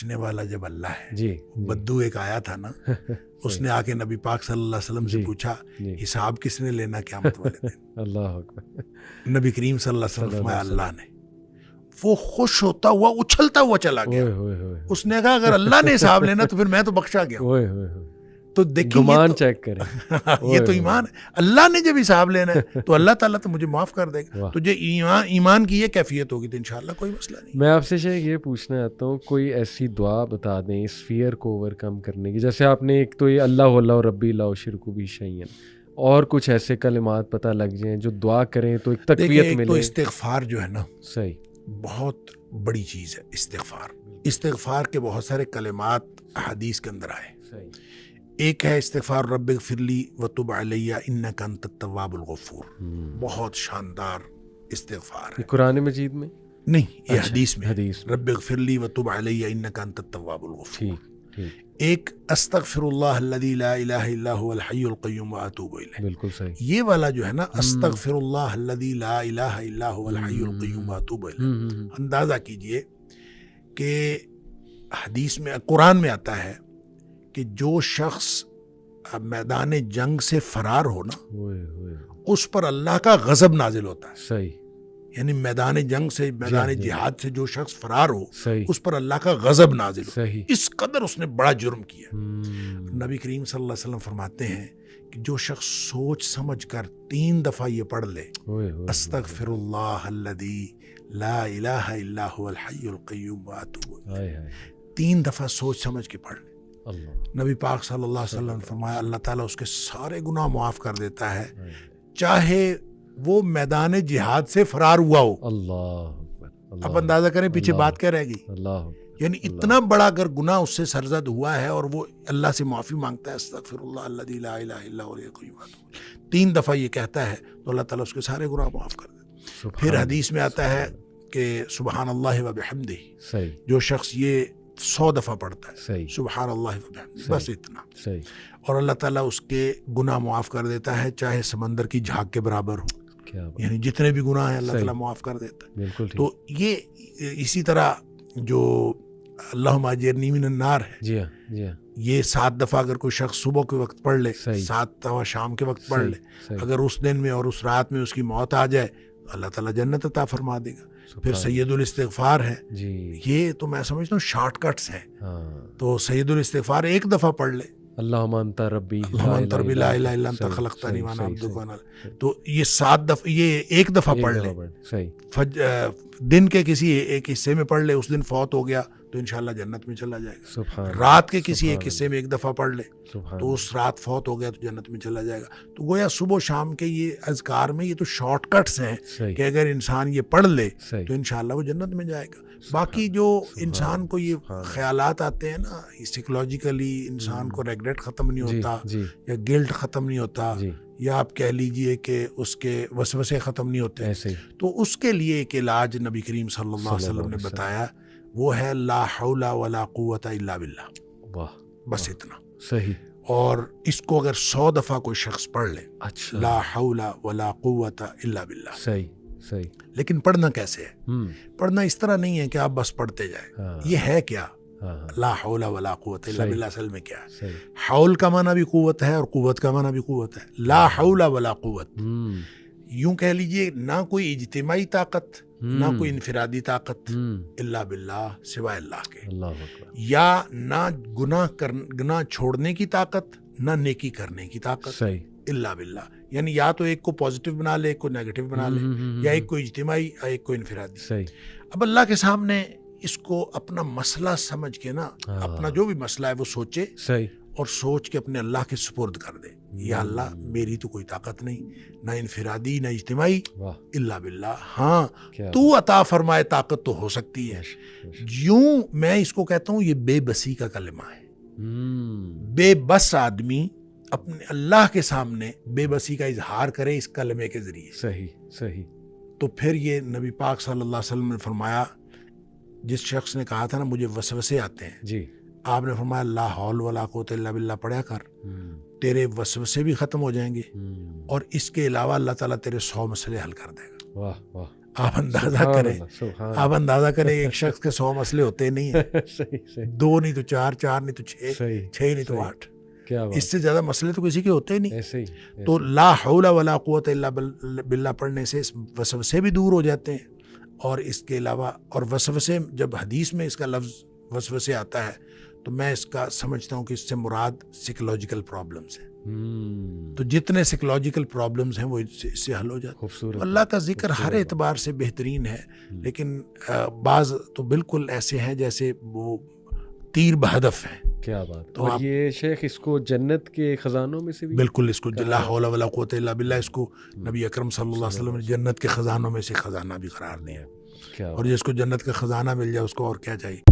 بخشنے والا جب اللہ ہے. جی بدو ایک آیا تھا نا, اس نے آ کے نبی پاک صلی اللہ علیہ وسلم سے پوچھا حساب کس نے لینا قیامت والے دن؟ اللہ اکبر. نبی کریم صلی اللہ علیہ وسلم فرمایا اللہ نے. وہ خوش ہوتا ہوا اچھلتا ہوا چلا گیا. اس نے کہا اگر اللہ نے حساب لینا تو پھر میں تو بخشا گیا. تو دیکھیں گمان چیک کریں, یہ تو ایمان ہے. اللہ نے جب حساب لینا ہے تو اللہ تعالیٰ تو مجھے معاف کر دے گا. تو جو ایمان کی یہ کیفیت ہوگی تو انشاءاللہ کوئی مسئلہ نہیں. میں آپ سے شیخ یہ پوچھنا چاہتا ہوں, کوئی ایسی دعا بتا دیں اس فیئر کو اوور کم کرنے کی. جیسے آپ نے ایک تو یہ اللہ ربی لا اشرک بہ شیئا, اور کچھ ایسے کلمات پتہ لگ جائیں جو دعا کریں تو ایک تقویت ملے. تو استغفار جو ہے نا صحیح بہت بڑی چیز ہے. استغفار کے بہت سارے کلمات حدیث کے اندر آئے. صحیح. ایک ہے استغفار رب اغفر لی وتب علی انک انت التواب الغفور. بہت شاندار استغفار ہے. قرآن مجید میں نہیں, یہ حدیث میں. رب اغفر لی وتب علی انک انت التواب الغفور. ایک استغفر اللہ الذی لا الہ الا هو الحی القیوم واتوب الیہ. بالکل صحیح. یہ والا جو ہے نا استغفر اللہ الذی لا الہ الا هو الحی القیوم واتوب الیہ, اندازہ کیجئے کہ حدیث میں قرآن میں آتا ہے کہ جو شخص میدان جنگ سے فرار ہو نا اس پر اللہ کا غضب نازل ہوتا ہے. صحیح. یعنی میدان جنگ سے, میدان جہاد سے جو شخص فرار ہو اس پر اللہ کا غضب نازل ہو. اس قدر اس نے بڑا جرم کیا. نبی کریم صلی اللہ علیہ وسلم فرماتے ہیں کہ جو شخص سوچ سمجھ کر 3 دفعہ یہ پڑھ لے استغفر اللہ الذی لا الہ الا هو الحی القیوم واتوب الیہ, 3 دفعہ سوچ سمجھ کے پڑھ لے. نبی پاک صلی اللہ علیہ وسلم نے فرمایا اللہ تعالیٰ اس کے سارے گناہ معاف کر دیتا ہے چاہے وہ میدان جہاد سے فرار ہوا ہو. اللہ, اب اندازہ کریں پیچھے بات کیا رہ گئی. یعنی اتنا بڑا اگر گناہ اس سے سرزد ہوا ہے اور وہ اللہ سے معافی مانگتا ہے استغفر اللہ الذی لا الہ الا هو الحی القیوم 3 دفعہ یہ کہتا ہے تو اللہ تعالیٰ اس کے سارے گناہ معاف کر دیتا ہے. پھر حدیث میں آتا ہے کہ سبحان اللہ و بحمدہ, جو شخص یہ 100 دفعہ پڑھتا ہے سبحان اللہ و بحمدہ, بس اتنا, اور اللہ تعالیٰ اس کے گناہ معاف کر دیتا ہے چاہے سمندر کی جھاگ کے برابر ہو. یعنی جتنے بھی گناہ ہیں اللہ تعالیٰ معاف کر دیتا ہے. تو یہ اسی طرح جو اللہم اجرنی من النار ہے, یہ 7 دفعہ اگر کوئی شخص صبح کے وقت پڑھ لے, 7 دفعہ شام کے وقت پڑھ لے, اگر اس دن میں اور اس رات میں اس کی موت آ جائے اللہ تعالیٰ جنت عطا فرما دے گا. پھر سید الاستغفار ہے, یہ تو میں سمجھتا ہوں شارٹ کٹس ہیں. تو سید الاستغفار 1 دفعہ پڑھ لے اللہم انت ربی لا الہ الا انت خلقتنی وانا عبدک وانا, تو یہ 7 دفعہ, یہ 1 دفعہ پڑھ لے. دن کے کسی ایک حصے میں پڑھ لے, اس دن فوت ہو گیا تو انشاءاللہ جنت میں چلا جائے گا. رات کے کسی ایک حصے میں 1 دفعہ پڑھ لے تو اس رات فوت ہو گیا تو جنت میں چلا جائے گا. تو گویا صبح و شام کے یہ اذکار میں یہ تو شارٹ کٹس ہیں کہ اگر انسان یہ پڑھ لے تو انشاءاللہ وہ جنت میں جائے گا. باقی جو انسان کو یہ خیالات آتے ہیں نا, سائیکولوجیکلی انسان کو ریگریٹ ختم نہیں ہوتا یا گلٹ ختم نہیں ہوتا, یا آپ کہہ لیجئے کہ اس کے وسوسے ختم نہیں ہوتے, تو اس کے لیے ایک علاج نبی کریم صلی اللہ علیہ وسلم نے بتایا, وہ ہے لا حول ولا قوت الا باللہ. بس اتنا. صحیح. اور اس کو اگر 100 دفعہ کوئی شخص پڑھ لے لا حول ولا قوت الا باللہ. صحیح. لیکن پڑھنا کیسے ہے؟ پڑھنا اس طرح نہیں ہے کہ آپ بس پڑھتے جائیں. یہ ہے کیا لا حول ولا قوت الا باللہ اصل میں کیا ہے؟ حول کا معنی بھی قوت ہے اور قوت کا معنی بھی قوت ہے. لا حول ولا قوت, یوں کہہ لیجئے نہ کوئی اجتماعی طاقت نہ کوئی انفرادی طاقت الا باللہ, سوائے اللہ کے. یا نہ گناہ چھوڑنے کی طاقت نہ نیکی کرنے کی طاقت الا باللہ. یعنی یا تو ایک کو پازیٹیو بنا لے, ایک کو نیگیٹو بنا لے, یا ایک کو اجتماعی یا ایک کو انفرادی. اب اللہ کے سامنے اس کو اپنا مسئلہ سمجھ کے نا, اپنا جو بھی مسئلہ ہے وہ سوچے اور سوچ کے اپنے اللہ کے سپرد کر دے. یا اللہ میری تو کوئی طاقت نہیں, نہ انفرادی نہ اجتماعی الا باللہ. ہاں تو عطا فرمائے طاقت تو ہو سکتی ہے. یوں میں اس کو کہتا ہوں یہ بے بسی کا کلمہ ہے. بے بس آدمی اپنے اللہ کے سامنے بے بسی کا اظہار کرے اس کلمے کے ذریعے. صحیح. تو پھر یہ نبی پاک صلی اللہ علیہ وسلم نے فرمایا, جس شخص نے کہا تھا نا مجھے وسوسے آتے ہیں, آپ نے فرمایا لا حول ولا قوت الا باللہ پڑھا کر, تیرے وسوسے بھی ختم ہو جائیں گے اور اس کے علاوہ اللہ تعالیٰ تیرے 100 مسئلے حل کر دے گا. آپ اندازہ کریں ایک شخص کے 100 مسئلے ہوتے نہیں ہیں، 2 نہیں تو 4، 4 نہیں تو 6، 6 نہیں تو 8، اس سے زیادہ مسئلے تو کسی کے ہوتے ہی نہیں۔ تو لا حول ولا قوت الا باللہ پڑھنے سے اس وسوسے بھی دور ہو جاتے ہیں، اور اس کے علاوہ اور وسوسے جب حدیث میں اس کا لفظ وسوسے آتا ہے تو میں اس کا سمجھتا ہوں کہ اس سے مراد سائیکولوجیکل پرابلمز ہیں، تو جتنے سائیکولوجیکل پرابلمز ہیں وہ اس سے حل ہو جاتے ہیں۔ اللہ کا ذکر ہر اعتبار سے بہترین ہے، لیکن بعض تو بالکل ایسے ہیں جیسے وہ تیر بہدف ہیں۔ کیا بات! تو یہ شیخ اس کو جنت کے خزانوں میں سے بھی بالکل، اس کو لا حول ولا قوت الا باللہ، اس کو نبی اکرم صلی اللہ علیہ وسلم نے جنت کے خزانوں میں سے خزانہ بھی قرار دیا، اور جس کو جنت کا خزانہ مل جائے اس کو اور کیا چاہیے۔